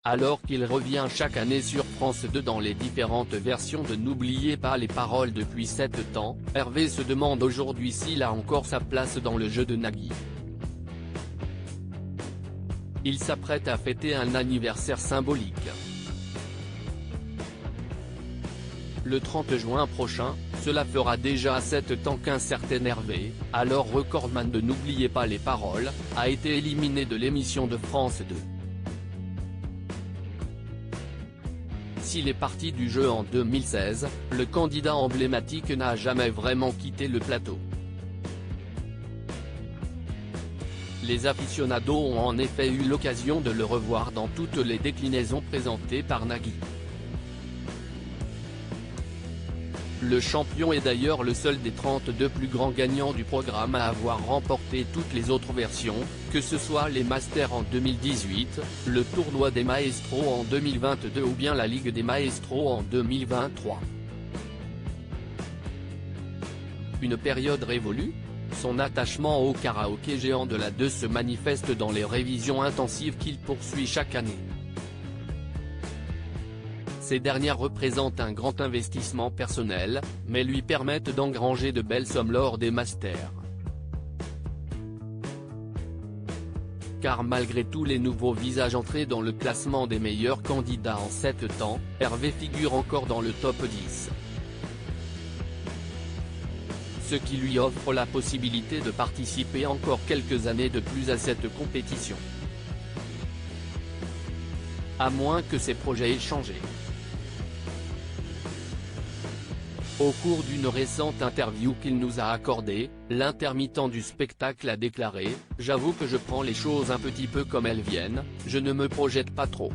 Alors qu'il revient chaque année sur France 2 dans les différentes versions de N'oubliez pas les paroles depuis 7 ans, Hervé se demande aujourd'hui s'il a encore sa place dans le jeu de Nagui. Il s'apprête à fêter un anniversaire symbolique. Le 30 juin prochain, cela fera déjà 7 ans qu'un certain Hervé, alors recordman de N'oubliez pas les paroles, a été éliminé de l'émission de France 2. S'il est parti du jeu en 2016, le candidat emblématique n'a jamais vraiment quitté le plateau. Les aficionados ont en effet eu l'occasion de le revoir dans toutes les déclinaisons présentées par Nagui. Le champion est d'ailleurs le seul des 32 plus grands gagnants du programme à avoir remporté toutes les autres versions, que ce soit les Masters en 2018, le tournoi des Maestros en 2022 ou bien la Ligue des Maestros en 2023. Une période révolue ? Son attachement au karaoké géant de la 2 se manifeste dans les révisions intensives qu'il poursuit chaque année. Ces dernières représentent un grand investissement personnel, mais lui permettent d'engranger de belles sommes lors des Masters. Car malgré tous les nouveaux visages entrés dans le classement des meilleurs candidats en 7 ans, Hervé figure encore dans le top 10. Ce qui lui offre la possibilité de participer encore quelques années de plus à cette compétition. À moins que ses projets aient changé. Au cours d'une récente interview qu'il nous a accordée, l'intermittent du spectacle a déclaré « J'avoue que je prends les choses un petit peu comme elles viennent, je ne me projette pas trop.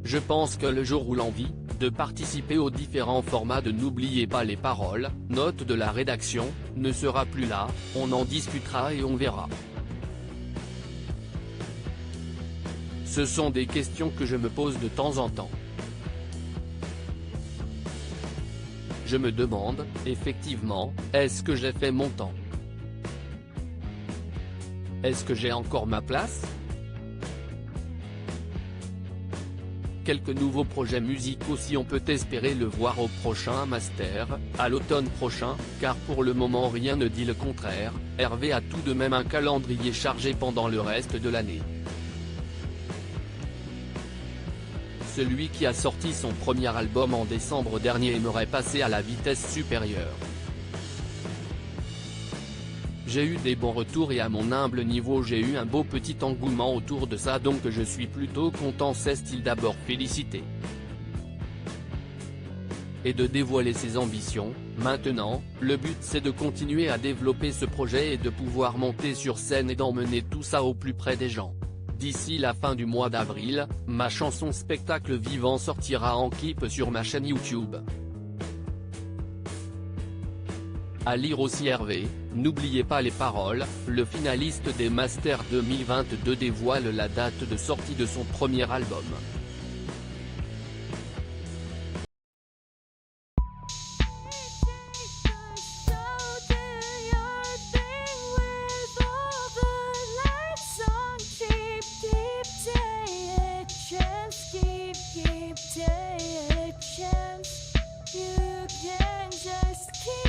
Je pense que le jour où l'envie de participer aux différents formats de N'oubliez pas les paroles, note de la rédaction, ne sera plus là, on en discutera et on verra. Ce sont des questions que je me pose de temps en temps. Je me demande, effectivement, est-ce que j'ai fait mon temps? Est-ce que j'ai encore ma place? Quelques nouveaux projets musicaux si on peut espérer le voir au prochain Master, à l'automne prochain, car pour le moment rien ne dit le contraire, Hervé a tout de même un calendrier chargé pendant le reste de l'année. Celui qui a sorti son premier album en décembre dernier aimerait passer à la vitesse supérieure. J'ai eu des bons retours et à mon humble niveau j'ai eu un beau petit engouement autour de ça donc je suis plutôt content, s'est-il d'abord félicité. Et de dévoiler ses ambitions, maintenant, le but c'est de continuer à développer ce projet et de pouvoir monter sur scène et d'emmener tout ça au plus près des gens. D'ici la fin du mois d'avril, ma chanson Spectacle vivant sortira en clip sur ma chaîne YouTube. À lire aussi Hervé, n'oubliez pas les paroles, le finaliste des Masters 2022 dévoile la date de sortie de son premier album. Keep